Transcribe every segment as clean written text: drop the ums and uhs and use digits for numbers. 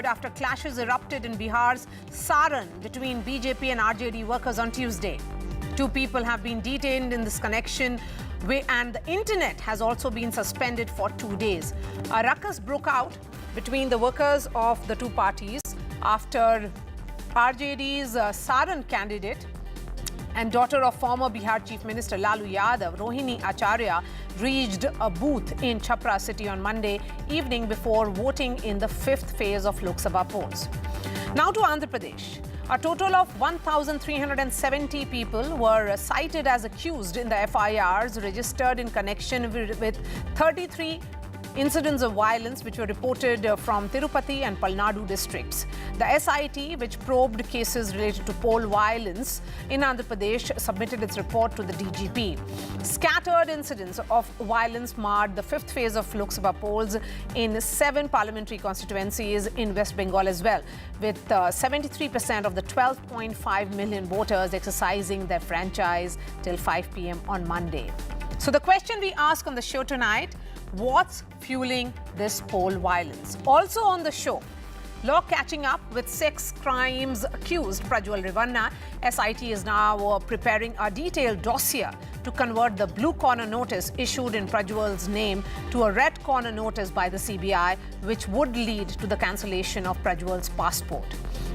after clashes erupted in Bihar's Saran between BJP and RJD workers on Tuesday. 2 people have been detained in this connection, and the internet has also been suspended for 2 days. A ruckus broke out between the workers of the two parties after RJD's Saran candidate and daughter of former Bihar Chief Minister Lalu Yadav, Rohini Acharya, reached a booth in Chhapra city on Monday evening before voting in the 5th phase of Lok Sabha polls. Now to Andhra Pradesh. A total of 1,370 people were cited as accused in the FIRs registered in connection with 33 incidents of violence which were reported from Tirupati and Palnadu districts. The SIT, which probed cases related to poll violence in Andhra Pradesh, submitted its report to the DGP. Scattered incidents of violence marred the 5th phase of Lok Sabha polls in 7 parliamentary constituencies in West Bengal as well, with 73% of the 12.5 million voters exercising their franchise till 5 p.m. on Monday. So the question we ask on the show tonight: what's fueling this poll violence? Also on the show, law catching up with sex crimes accused Prajwal Revanna. SIT is now preparing a detailed dossier to convert the blue corner notice issued in Prajwal's name to a red corner notice by the CBI, which would lead to the cancellation of Prajwal's passport.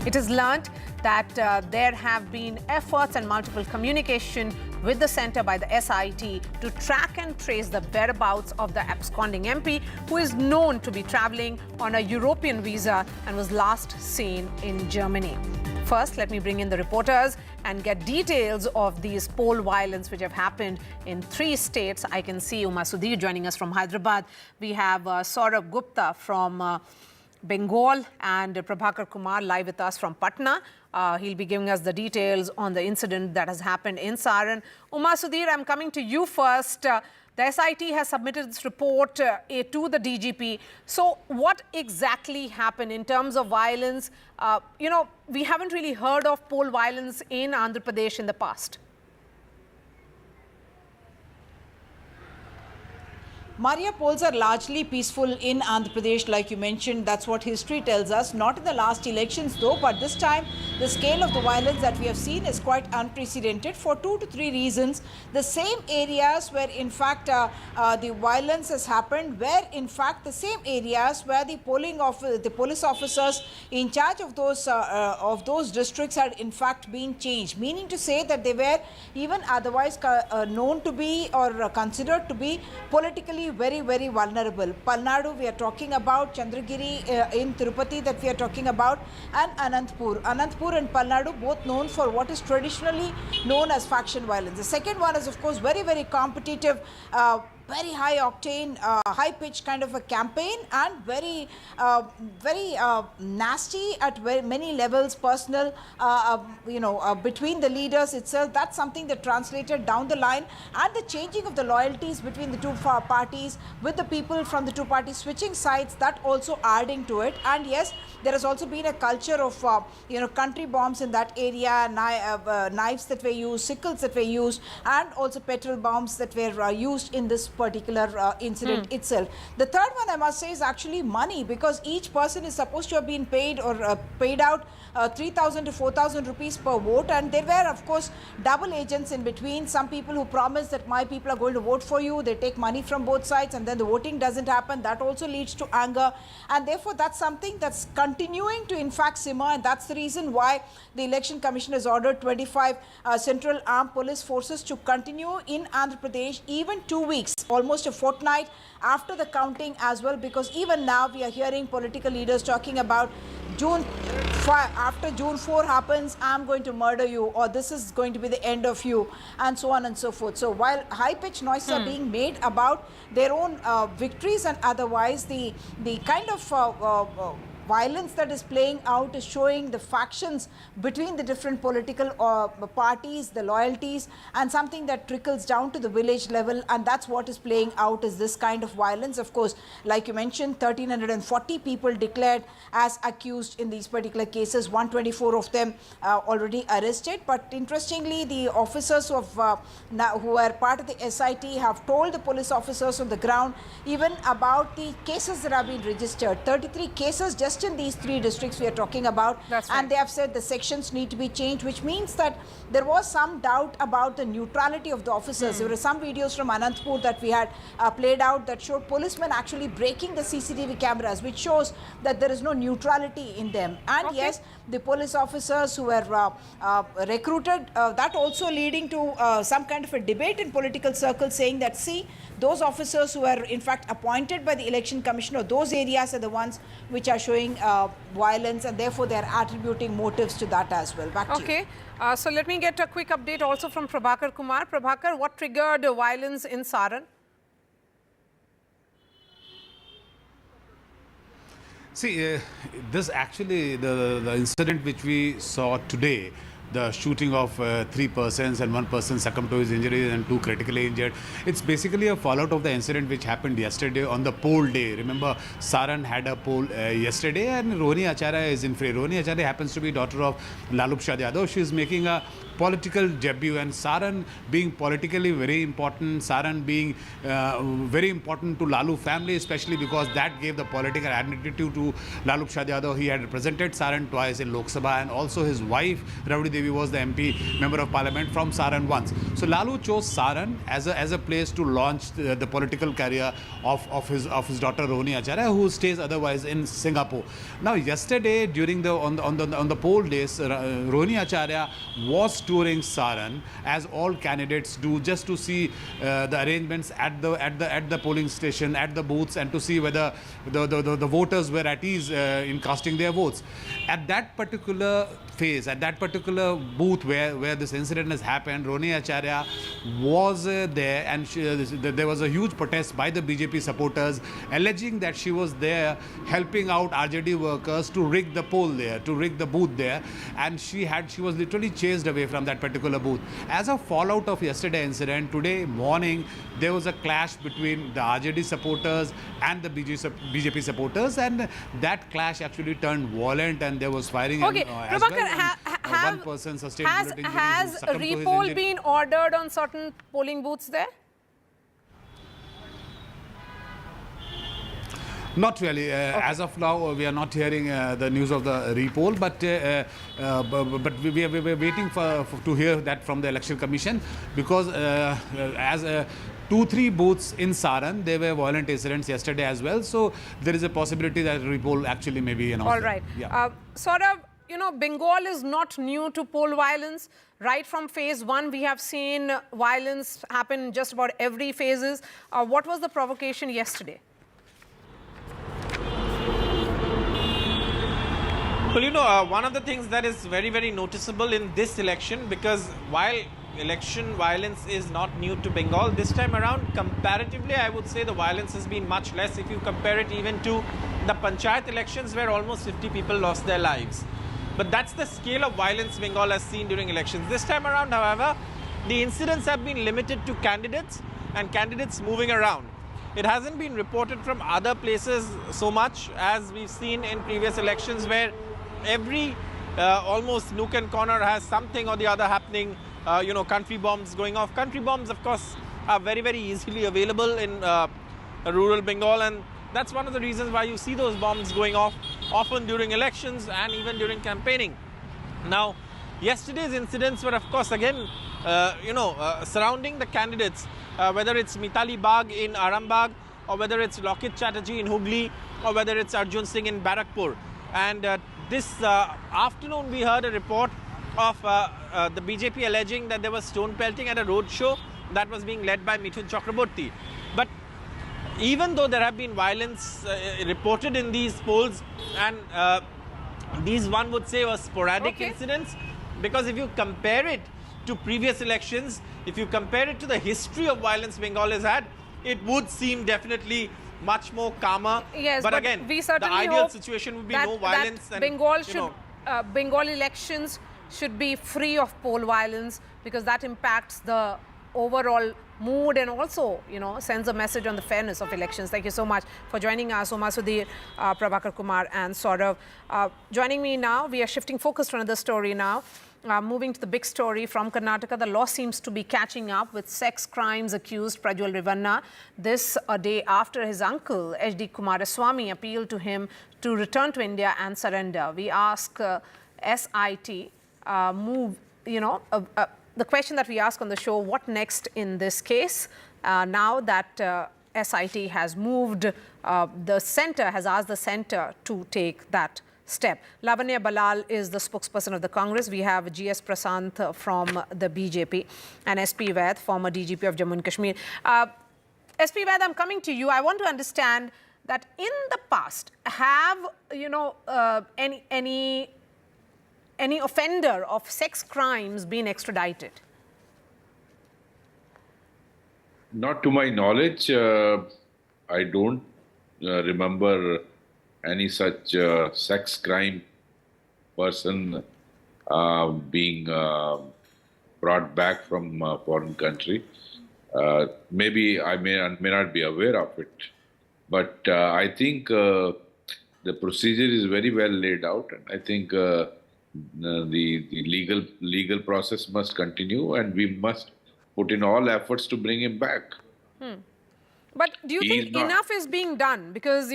It is learnt that there have been efforts and multiple communication with the centre by the SIT to track and trace the whereabouts of the absconding MP, who is known to be travelling on a European visa and was last seen in Germany. First, let me bring in the reporters and get details of these poll violence which have happened in 3 states. I can see Uma Sudhir joining us from Hyderabad. We have Saurabh Gupta from Bengal and Prabhakar Kumar live with us from Patna. He'll be giving us the details on the incident that has happened in Saran. Uma Sudhir, I'm coming to you first. The SIT has submitted its report to the DGP. So what exactly happened in terms of violence? We haven't really heard of poll violence in Andhra Pradesh in the past. Maria, polls are largely peaceful in Andhra Pradesh, like you mentioned. That's what history tells us. Not in the last elections, though, but this time the scale of the violence that we have seen is quite unprecedented for 2 to 3 reasons. The same areas where, in fact, the violence has happened, where, in fact, the same areas where the police officers in charge of those districts had, in fact, been changed, meaning to say that they were even otherwise known to be or considered to be politically very, very vulnerable. Palnadu, we are talking about, Chandragiri in Tirupati that we are talking about, and Anantapur. Anantapur and Palnadu both known for what is traditionally known as faction violence. The second one is, of course, very, very competitive, very high octane, high pitched kind of a campaign, and very nasty at very many levels, personal, between the leaders itself. That's something that translated down the line, and the changing of the loyalties between the two parties, with the people from the two parties switching sides, that also adding to it. And yes, there has also been a culture of country bombs in that area, knives that were used, sickles that were used, and also petrol bombs that were used in this particular incident itself. The third one, I must say, is actually money, because each person is supposed to have been paid or paid out 3,000 to 4,000 rupees per vote, and there were, of course, double agents in between. Some people who promise that my people are going to vote for you, they take money from both sides, and then the voting doesn't happen. That also leads to anger, and therefore that's something that's continuing to, in fact, simmer, and that's the reason why the Election Commission has ordered 25 Central Armed Police Forces to continue in Andhra Pradesh even 2 weeks, almost a fortnight after the counting as well, because even now we are hearing political leaders talking about after June 4 happens, I'm going to murder you, or this is going to be the end of you, and so on and so forth. So while high-pitched noises are being made about their own victories and otherwise, the kind of violence that is playing out is showing the factions between the different political parties, the loyalties, and something that trickles down to the village level, and that's what is playing out, is this kind of violence. Of course, like you mentioned, 1,340 people declared as accused in these particular cases, 124 of them already arrested. But interestingly, the officers who are part of the SIT have told the police officers on the ground even about the cases that have been registered. 33 cases just just in these 3 districts we are talking about. That's and right. they have said the sections need to be changed, which means that there was some doubt about the neutrality of the officers. There were some videos from Anantapur that we had played out that showed policemen actually breaking the CCTV cameras, which shows that there is no neutrality in them. And yes, the police officers who were recruited, that also leading to some kind of a debate in political circles, saying that, see, those officers who are in fact appointed by the election commissioner, those areas are the ones which are showing violence, and therefore they are attributing motives to that as well. Back to you. Okay, so let me get a quick update also from Prabhakar Kumar. Prabhakar, what triggered violence in Saran? See, this actually, the incident which we saw today, the shooting of 3 persons and 1 person succumbed to his injuries and 2 critically injured. It's basically a fallout of the incident which happened yesterday on the poll day. Remember, Saran had a poll yesterday, and Rohini Acharya is in fray. Rohini Acharya happens to be daughter of Lalu Prasad Yadav. She is making a political debut, and Saran being politically very important, Saran being very important to Lalu family, especially because that gave the political identity to Lalu Prasad Yadav. He had represented Saran twice in Lok Sabha, and also his wife Ravdi Devi was the MP, member of parliament from Saran once. So Lalu chose Saran as a place to launch the political career of his daughter Rohini Acharya, who stays otherwise in Singapore. Now yesterday during on the poll days, Rohini Acharya was touring Saran, as all candidates do, just to see the arrangements at the polling station, at the booths, and to see whether the voters were at ease in casting their votes. At that particular phase, at that particular booth where this incident has happened, Rohini Acharya was there, and there was a huge protest by the BJP supporters alleging that she was there helping out RJD workers to rig the poll there, to rig the booth there, and she was literally chased away from that particular booth. As a fallout of yesterday's incident, today morning there was a clash between the RJD supporters and the BJP supporters, and that clash actually turned violent, and there was firing. Okay, As Prabhakar, well, one person sustained bullet injuries. has a repoll been ordered on certain polling booths there? Not really. As of now, we are not hearing the news of the repoll, but we are waiting to hear that from the Election Commission, because as 2-3 booths in Saran, there were violent incidents yesterday as well. So there is a possibility that repoll actually may be announced. All right. Yeah. Sort of, you know, Bengal is not new to poll violence. Right from phase 1, we have seen violence happen just about every phases. What was the provocation yesterday? Well, you know, one of the things that is very, very noticeable in this election, because while election violence is not new to Bengal, this time around, comparatively, I would say the violence has been much less if you compare it even to the Panchayat elections, where almost 50 people lost their lives. But that's the scale of violence Bengal has seen during elections. This time around, however, the incidents have been limited to candidates and candidates moving around. It hasn't been reported from other places so much as we've seen in previous elections, where every almost nook and corner has something or the other happening. You know, country bombs going off. Country bombs, of course, are very, very easily available in rural Bengal, and that's one of the reasons why you see those bombs going off often during elections and even during campaigning. Now, yesterday's incidents were, of course, again, surrounding the candidates, whether it's Mitali Bagh in Arambagh, or whether it's Lokit Chatterjee in Hooghly, or whether it's Arjun Singh in Barakpur. And this afternoon, we heard a report of the BJP alleging that there was stone pelting at a road show that was being led by Mithun Chakraborty. But even though there have been violence reported in these polls, and these one would say were sporadic incidents, because if you compare it to previous elections, if you compare it to the history of violence Bengal has had, it would seem definitely much more calmer. Yes, but again, we the certainly ideal hope situation would be that, no violence. that and Bengal should, Bengal elections should be free of poll violence, because that impacts the overall mood and also, you know, sends a message on the fairness of elections. Thank you so much for joining us, Uma Sudhir, Prabhakar Kumar and Saurav. Joining me now, we are shifting focus to another story now. Moving to the big story from Karnataka, the law seems to be catching up with sex crimes accused Prajwal Revanna. This a day after his uncle, H.D. Kumaraswamy, appealed to him to return to India and surrender. We ask SIT, the question that we ask on the show, what next in this case? Now that SIT has moved, the centre has asked the centre to take that step. Lavanya Balal is the spokesperson of the Congress. We have GS Prasant from the BJP and SP Vaid, former DGP of Jammu and Kashmir. SP Vaid, I'm coming to you. I want to understand that in the past, have any offender of sex crimes been extradited? Not to my knowledge. I don't remember any such sex crime person being brought back from a foreign country. Maybe I may not be aware of it, but I think the procedure is very well laid out, and I think the legal process must continue, and we must put in all efforts to bring him back. But do you think enough is being done? Because,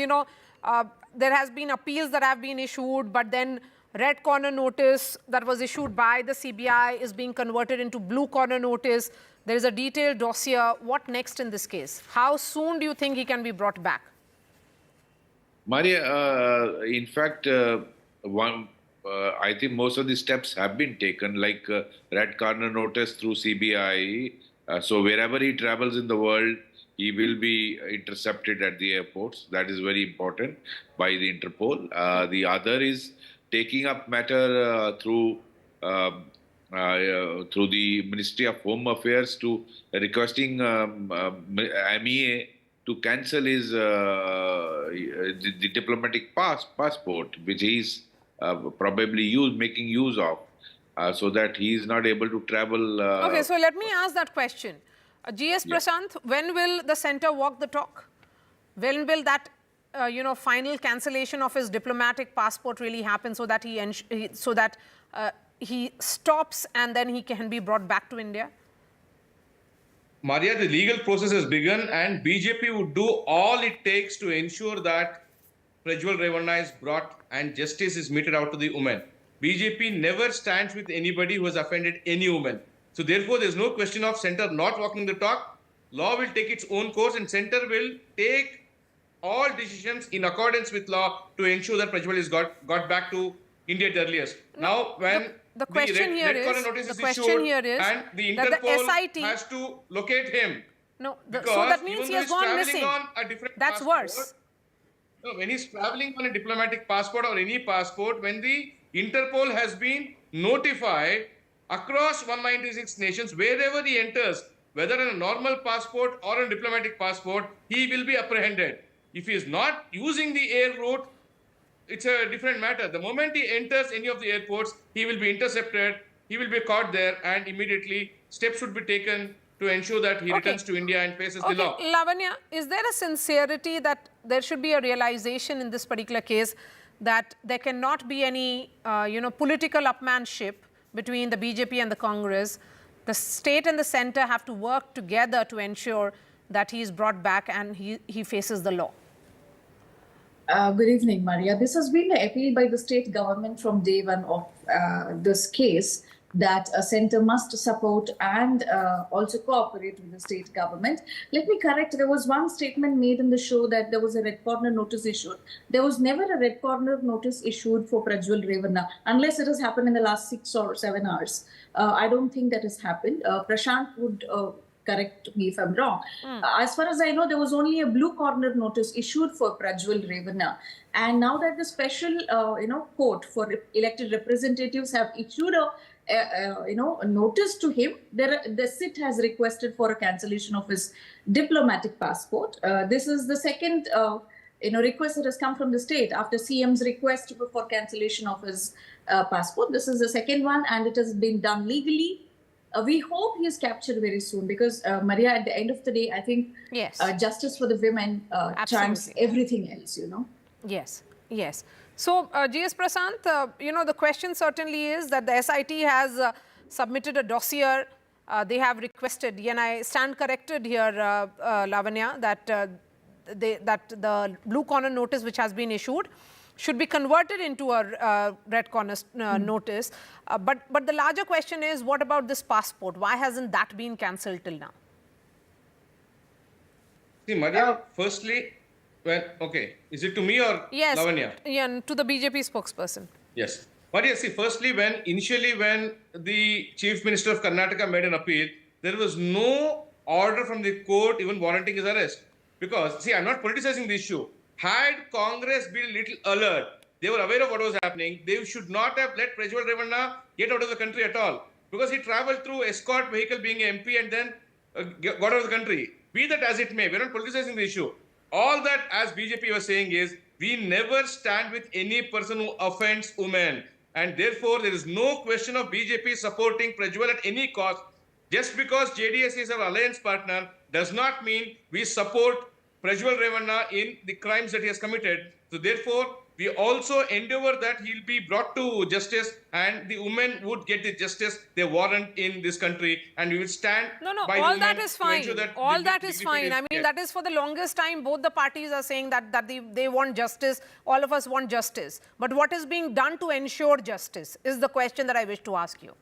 there has been appeals that have been issued, but then red corner notice that was issued by the CBI is being converted into blue corner notice. There is a detailed dossier. What next in this case? How soon do you think he can be brought back? Maria, in fact, I think most of the steps have been taken, like red corner notice through CBI. So wherever he travels in the world, he will be intercepted at the airports. That is very important by the Interpol. The other is taking up matter through the Ministry of Home Affairs to requesting MEA to cancel his the diplomatic passport, which he is probably making use of, so that he is not able to travel. Okay, so let me ask that question. GS Prashant, when will the centre walk the talk? When will that, final cancellation of his diplomatic passport really happen, so that he stops and then he can be brought back to India? Maria, the legal process has begun, and BJP would do all it takes to ensure that Prajwal Revanna is brought and justice is meted out to the woman. BJP never stands with anybody who has offended any woman. So therefore, there's no question of centre not walking the talk. Law will take its own course, and centre will take all decisions in accordance with law to ensure that Prajwal is got back to India at earliest. Now, when the question here is and the Interpol has to locate him. No, so that means he has gone missing. That's worse. No, when he's traveling on a diplomatic passport or any passport, when the Interpol has been notified across 196 nations, wherever he enters, whether on a normal passport or a diplomatic passport, he will be apprehended. If he is not using the air route, it's a different matter. The moment he enters any of the airports, he will be intercepted, he will be caught there, and immediately steps should be taken to ensure that he returns to India and faces the law. Lavanya, is there a sincerity that there should be a realization in this particular case that there cannot be any, political upmanship between the BJP and the Congress? The state and the centre have to work together to ensure that he is brought back and he faces the law. Good evening, Maria. This has been the appeal by the state government from day one of this case, that a centre must support and also cooperate with the state government. Let me correct, there was one statement made in the show that there was a red corner notice issued. There was never a red corner notice issued for Prajwal Revanna, unless it has happened in the last 6 or 7 hours. I don't think that has happened. Prashant would correct me if I'm wrong. As far as I know, there was only a blue corner notice issued for Prajwal Revanna. And now that the special, court for elected representatives have issued a notice to him, the SIT has requested for a cancellation of his diplomatic passport. This is the second, request that has come from the state after CM's request for cancellation of his passport. This is the second one, and it has been done legally. We hope he is captured very soon, because, Maria, at the end of the day, I think justice for the women trumps everything else, Yes, yes. So, GS Prasant, the question certainly is that the SIT has submitted a dossier. They have requested, and I stand corrected here, Lavanya, that the blue corner notice which has been issued should be converted into a red corner notice. But the larger question is, what about this passport? Why hasn't that been cancelled till now? See, Maria, firstly, is it to me or Yes, Lavanya? Yeah, to the BJP spokesperson. Yes. Maria, see, firstly, initially when the Chief Minister of Karnataka made an appeal, there was no order from the court even warranting his arrest. Because, see, I'm not politicizing the issue. Had Congress been a little alert, they were aware of what was happening, they should not have let Prajwal Revanna get out of the country at all. Because he traveled through escort vehicle being an MP and then got out of the country. Be that as it may, we're not politicizing the issue. All that, as BJP was saying, is we never stand with any person who offends women. And therefore, there is no question of BJP supporting Prajwal at any cost. Just because JDS is our alliance partner does not mean we support Prajwal Revanna in the crimes that he has committed. So therefore, we also endeavor that he'll be brought to justice and the women would get the justice they warrant in this country, and we will stand by all the that women is fine. All that is fine. I mean, yes. that is for the longest time, both the parties are saying that they want justice. All of us want justice. But what is being done to ensure justice is the question that I wish to ask you.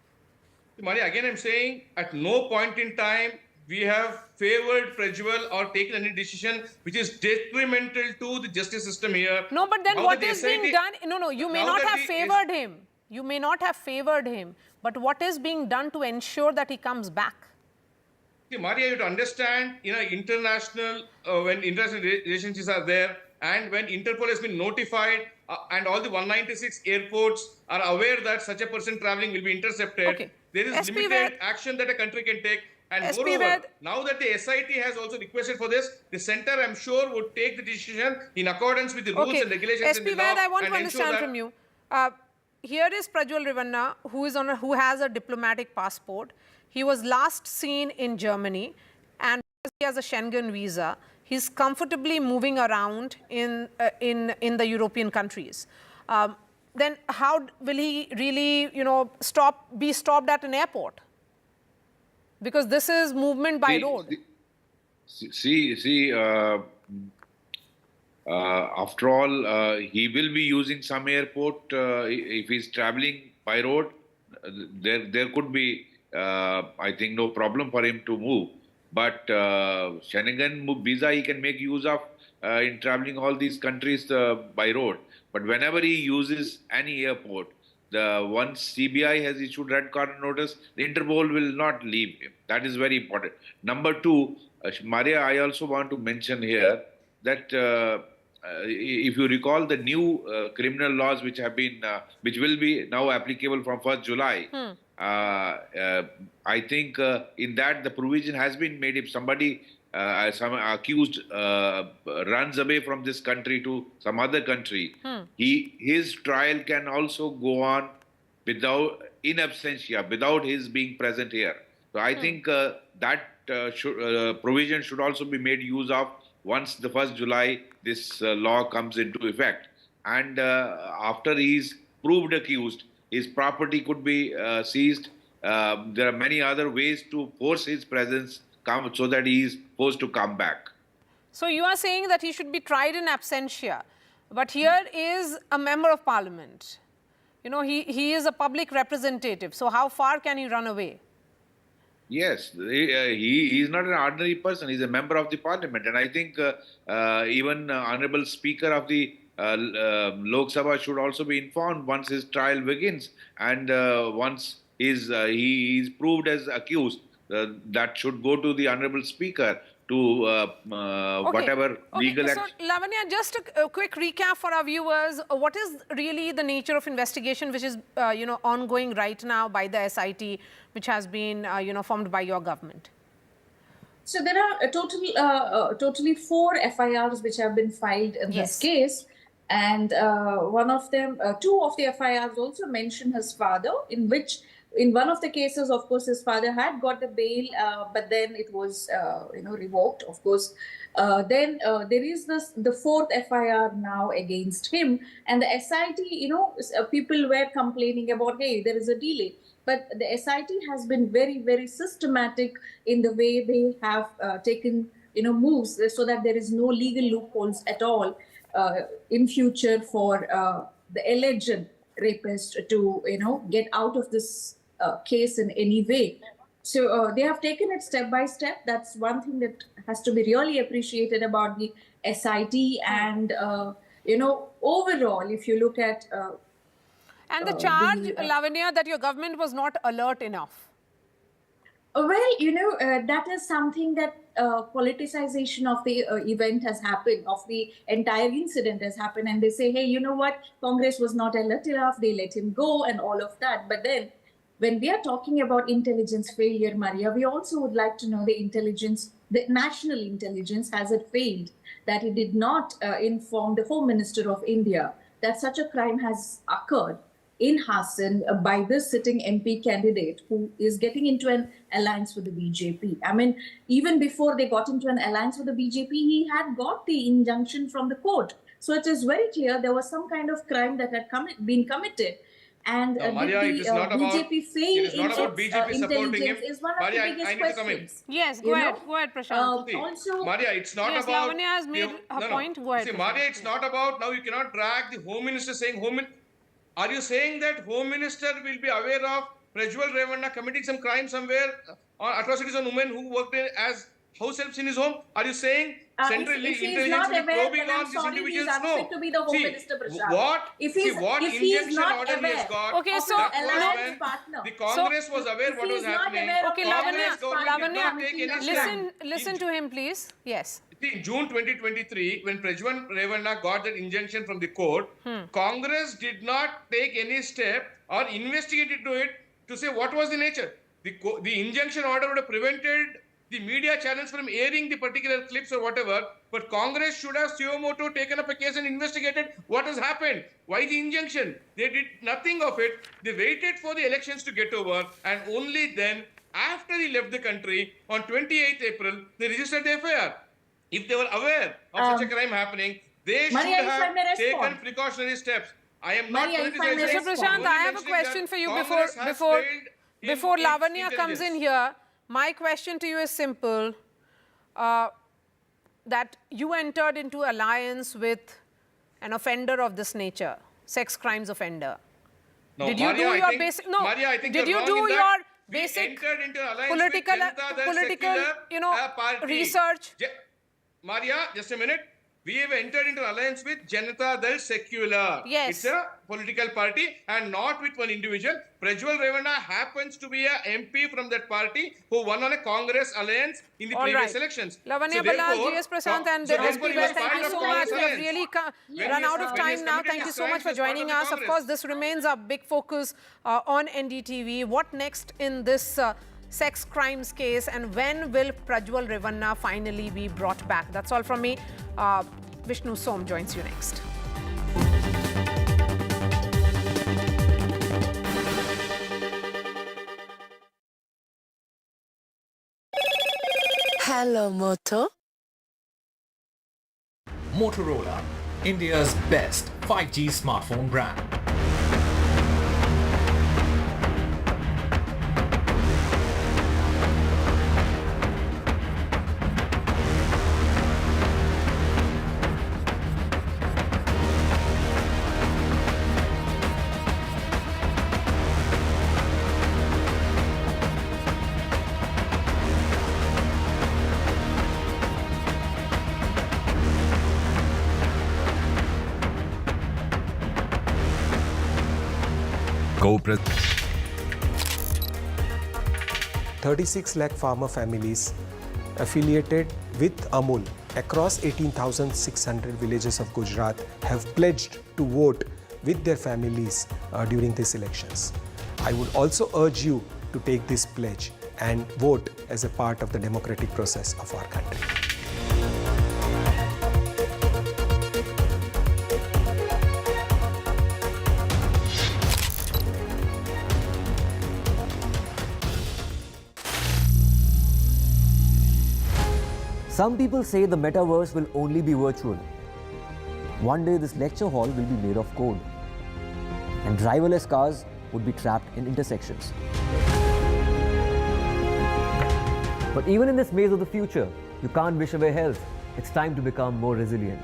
Maria, again, I'm saying at no point in time we have favored Prajwal or taken any decision which is detrimental to the justice system here. No, but then now what is being done? No, you may not have favored him. You may not have favored him. But what is being done to ensure that he comes back? See, Maria, you have to understand, international, when international relationships are there and when Interpol has been notified and all the 196 airports are aware that such a person traveling will be intercepted, there is limited action that a country can take. And moreover, now that the SIT has also requested for this, the center, I'm sure, would take the decision in accordance with the rules and regulations in the law. I want to understand from you. Here is Prajwal Revanna, who has a diplomatic passport. He was last seen in Germany, and he has a Schengen visa. He's comfortably moving around in the European countries. Then how will he really, be stopped at an airport? Because this is movement by road. After all, he will be using some airport. If he's traveling by road, there could be, I think, no problem for him to move. But Schengen visa he can make use of in traveling all these countries by road. But whenever he uses any airport, once CBI has issued red corner notice, the Interpol will not leave him. That is very important. Number two, Maria, I also want to mention here that if you recall the new criminal laws which will be now applicable from 1st July, I think in that the provision has been made if somebody, some accused runs away from this country to some other country, his trial can also go on in absentia, without his being present here. So I think that provision should also be made use of once the 1st July this law comes into effect. And after he's proved accused, his property could be seized. There are many other ways to force his presence so that he is forced to come back. So you are saying that he should be tried in absentia. But here is a member of parliament. He is a public representative. So how far can he run away? Yes, he is not an ordinary person. He's a member of the parliament. And I think even Honorable Speaker of the Lok Sabha should also be informed once his trial begins. And once he is proved as accused, that should go to the Honorable Speaker to whatever legal action. So, Lavanya, just a quick recap for our viewers. What is really the nature of investigation which is, ongoing right now by the SIT, which has been, formed by your government? So there are totally 4 FIRs which have been filed in this case. And one of them, 2 of the FIRs also mention his father, in which in one of the cases, of course, his father had got the bail, but then it was, revoked. Of course, then there is the fourth FIR now against him, and the SIT. People were complaining about, hey, there is a delay, but the SIT has been very, very systematic in the way they have taken moves so that there is no legal loopholes at all in future for the alleged rapist to get out of this case in any way. So they have taken it step by step. That's one thing that has to be really appreciated about the SIT. And overall, if you look at And the charge, Lavanya, that your government was not alert enough. That is something that politicization of the event has happened, of the entire incident has happened. And they say, hey, you know what? Congress was not alert enough. They let him go and all of that. But then when we are talking about intelligence failure, Maria, we also would like to know the national intelligence, has it failed that it did not inform the Home Minister of India that such a crime has occurred in Hassan by this sitting MP candidate who is getting into an alliance with the BJP. I mean, even before they got into an alliance with the BJP, he had got the injunction from the court. So it is very clear there was some kind of crime that had been committed. And Maria, did the BJP fail it is not about BJP supporting him. Is one of Maria, the biggest I need to come in. questions. Yes, go ahead, Prashant. Also, Maria, it's not Yes, about... Lavanya has made her point. Go ahead, See, Prashant. Maria, it's not about... Now you cannot drag the Home Minister saying... Are you saying that Home Minister will be aware of Prajwal Revanna committing some crime somewhere or atrocities on women who worked as house helps in his home? Are you saying Central if he is Intelligence not will be aware, probing then I'm on these sorry, individuals? he's unfit to be the Home Minister, Prashant. If he is not order he has aware got, Okay, so that was alliance when partner. the Congress was aware if what he was is not happening. aware of Okay, Congress Lavanya, government did not take any step. listen to him, please. Yes. In June 2023, when Prajwal Revanna got that injunction from the court, Congress did not take any step or investigate into it to say what was the nature. The injunction order would have prevented the media channels from airing the particular clips or whatever, but Congress should have suo motu taken up a case and investigated what has happened. Why the injunction? They did nothing of it. They waited for the elections to get over, and only then, after he left the country, on 28th April, they registered the FIR. If they were aware of such a crime happening, they Maria, should if I may have taken respond. precautionary steps. I am not Maria, if I may politicizing. Mr. Prashant, I have a question for you before Lavanya comes in here. My question to you is simple. That you entered into alliance with an offender of this nature, sex crimes offender. No, Did you Maria, do I your think- basic? No. Maria, I think Did you're you wrong do in that. your We basic entered into alliance political, with Janata Dal political, Secular, party. research? Maria, just a minute. We have entered into alliance with Janata Dal Secular. Yes. It's a political party and not with one individual. Prajwal Revanna happens to be a MP from that party who won on a Congress alliance in the All previous right. elections. Lavanya So Balal, therefore- GS Prashant, and so the therefore SP he was West, thank part you of so Congress much. We have alliance. really When run he- out of when he time has now. committed Thank you his so much crimes for as part joining of the us. Of Congress. course, this remains our big focus on NDTV. What next in this sex crimes case, and when will Prajwal Revanna finally be brought back? That's all from me. Vishnu Som joins you next. Hello, Moto. Motorola, India's best 5G smartphone brand. GoPro. 36 lakh farmer families affiliated with Amul across 18,600 villages of Gujarat have pledged to vote with their families during these elections. I would also urge you to take this pledge and vote as a part of the democratic process of our country. Some people say the metaverse will only be virtual. One day this lecture hall will be made of code, and driverless cars would be trapped in intersections. But even in this maze of the future, you can't wish away health. It's time to become more resilient.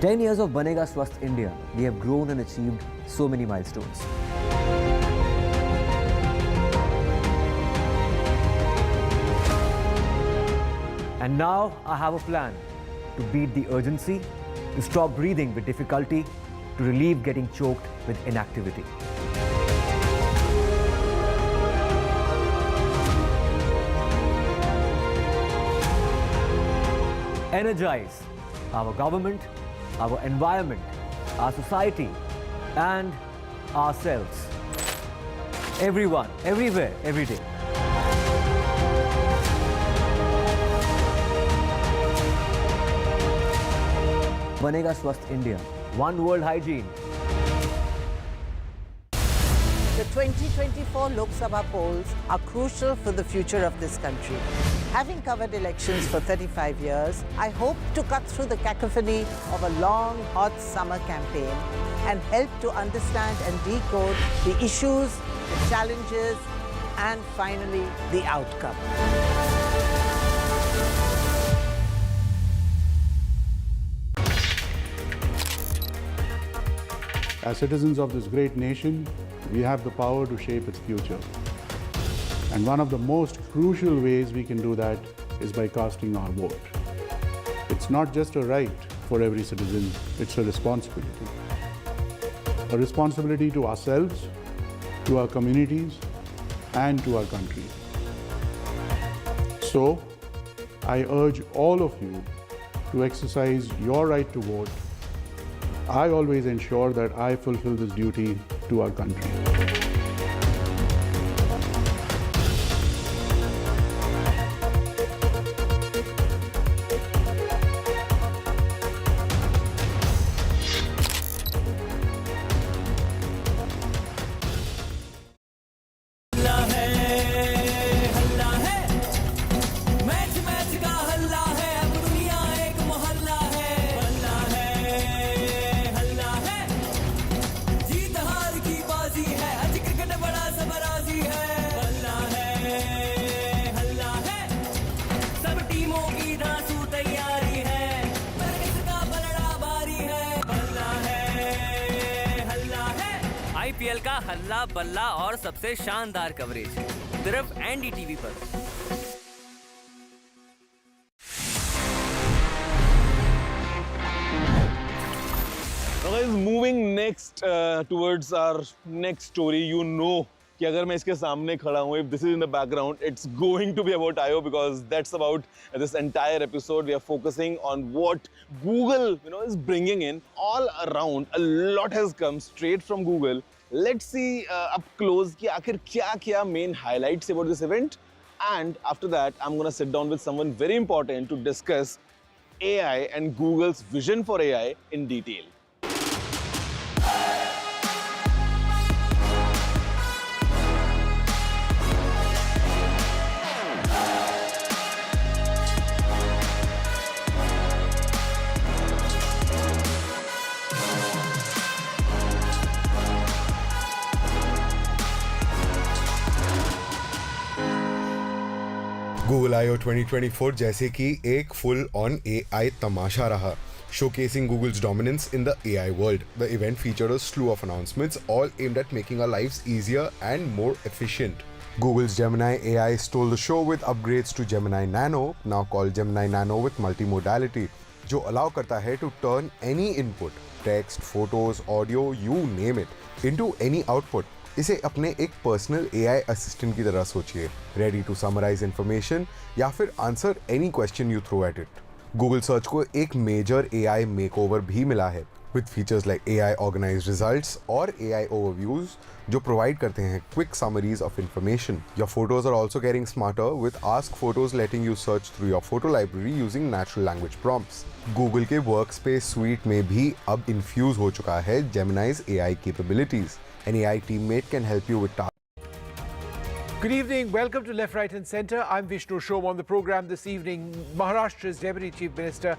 "10 years of Banega Swasth India, we have grown and achieved so many milestones. And now I have a plan to beat the urgency, to stop breathing with difficulty, to relieve getting choked with inactivity. Energize our government, our environment, our society, and ourselves. Everyone, everywhere, every day. Banega Swasth India. One world hygiene. The 2024 Lok Sabha polls are crucial for the future of this country. Having covered elections for 35 years, I hope to cut through the cacophony of a long, hot summer campaign and help to understand and decode the issues, the challenges, and finally, the outcome. As citizens of this great nation, we have the power to shape its future. And one of the most crucial ways we can do that is by casting our vote. It's not just a right for every citizen, it's a responsibility. A responsibility to ourselves, to our communities, and to our country. So, I urge all of you to exercise your right to vote. I always ensure that I fulfill this duty to our country. IPL का हल्ला बल्ला और सबसे शानदार coverage सिर्फ NDTV पर। Moving next towards our next story, you know कि अगर मैं इसके सामने खड़ा हूँ, if this is in the background, it's going to be about I/O because that's about this entire episode. We are focusing on what Google, is bringing in all around. A lot has come straight from Google. Let's see up close कि आखिर क्या main highlights about this event. And after that, I'm going to sit down with someone very important to discuss AI and Google's vision for AI in detail. Google I/O 2024 जैसे कि एक full on AI तमाशा रहा, showcasing Google's dominance in the AI world. The event featured a slew of announcements, all aimed at making our lives easier and more efficient. Google's Gemini AI stole the show with upgrades to Gemini Nano, now called Gemini Nano with multimodality, जो allow करता है to turn any input, text, photos, audio, you name it, into any output. इसे अपने एक personal AI assistant की तरह सोचिए, ready to summarise information या फिर answer any question you throw at it. Google search को एक मेजर AI मेकओवर भी मिला है with features like AI organised results और AI ओवरव्यूज जो प्रोवाइड करते हैं quick summaries of information. Your photos are also getting smarter with ask photos letting you search through your photo library using natural language prompts. Google के workspace suite में भी अब infuse हो चुका है Gemini's AI capabilities. An AI teammate can help you with tasks. Good evening. Welcome to Left, Right and Centre. I'm Vishnu Shom. On the programme this evening, Maharashtra's Deputy Chief Minister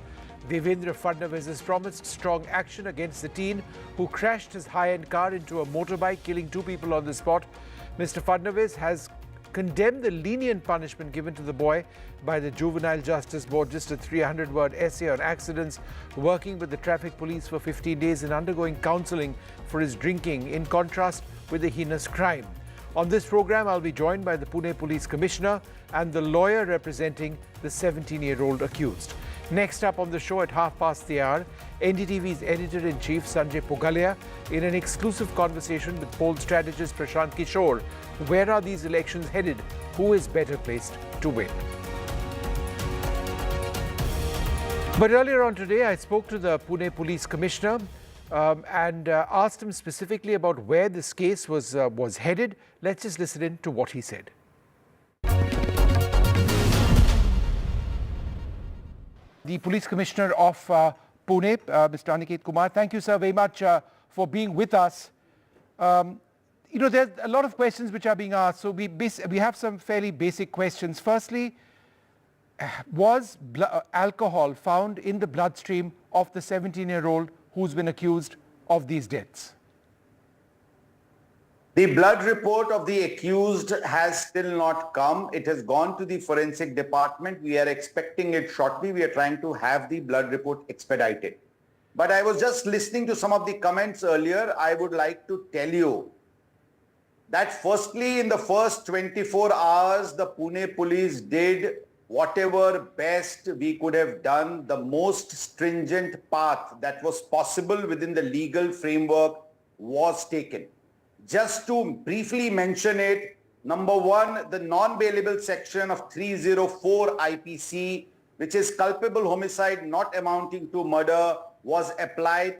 Devendra Fadnavis has promised strong action against the teen who crashed his high-end car into a motorbike, killing 2 people on the spot. Mr. Fadnavis has condemned the lenient punishment given to the boy by the Juvenile Justice Board, just a 300-word essay on accidents, working with the traffic police for 15 days and undergoing counselling for his drinking, in contrast with the heinous crime. On this program, I'll be joined by the Pune Police Commissioner and the lawyer representing the 17-year-old accused. Next up on the show at 1:30, NDTV's editor-in-chief Sanjay Pugalia in an exclusive conversation with poll strategist Prashant Kishore. Where are these elections headed? Who is better placed to win? But earlier on today, I spoke to the Pune Police Commissioner and asked him specifically about where this case was headed. Let's just listen in to what he said. The Police Commissioner of Pune, Mr. Aniket Kumar, thank you, sir, very much for being with us. There's a lot of questions which are being asked, so we have some fairly basic questions. Firstly, was alcohol found in the bloodstream of the 17-year-old who's been accused of these deaths? The blood report of the accused has still not come. It has gone to the forensic department. We are expecting it shortly. We are trying to have the blood report expedited. But I was just listening to some of the comments earlier. I would like to tell you that firstly, in the first 24 hours, the Pune police did whatever best we could have done, the most stringent path that was possible within the legal framework was taken. Just to briefly mention it, number one, the non-bailable section of 304 IPC, which is culpable homicide not amounting to murder, was applied.